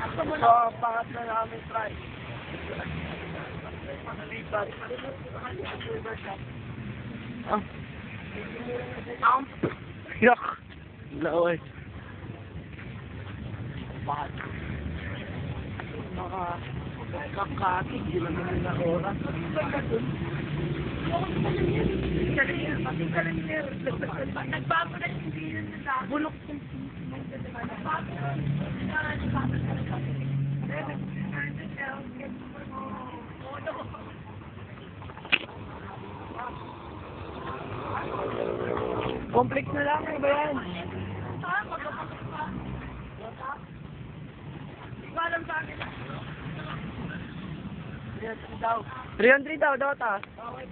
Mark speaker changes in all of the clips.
Speaker 1: So, pangat na namin try. Lipat.
Speaker 2: Yak! Laway.
Speaker 1: Bakit? Kakakik, yun lang naman na oras. Nagbago na yung video nila. Bulok yung complex na lang, ano ba yan? Malam sa akin.
Speaker 2: 300 daw, Dota.
Speaker 1: Okay.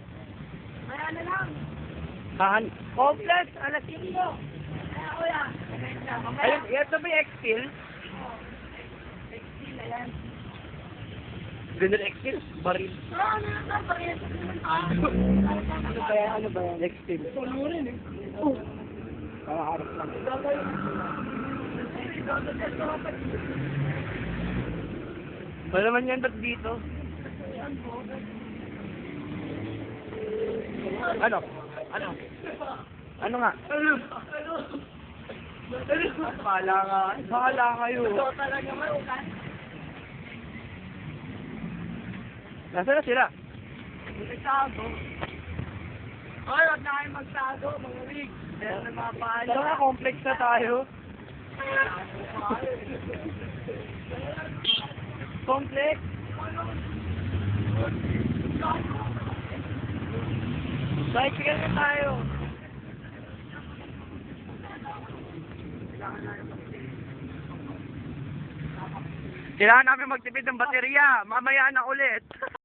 Speaker 1: Maya na lang.
Speaker 2: Saan?
Speaker 1: Complex, alas 5. Kaya kuya.
Speaker 2: Ayun, ito ba yung X-Steel? Ganda X-Steel? Baril.
Speaker 1: Ano ba yan?
Speaker 2: Ano ba yan? X-Steel.
Speaker 1: Puno rin eh.
Speaker 2: Kakaharap lang. Wala naman yan, ba't dito? Ano? Ano? Ano nga? Bahala nga. Bahala kayo.
Speaker 1: Ito talaga marukan.
Speaker 2: Nasaan na sila?
Speaker 1: Magtago. Ay, wag na kayo magtago, mga wig. Kaya nagpapahala.
Speaker 2: Tara nga, complex na tayo.
Speaker 1: Complex. Bicycle na tayo.
Speaker 2: Kailangan namin magtipid ng baterya. Mamaya na ulit.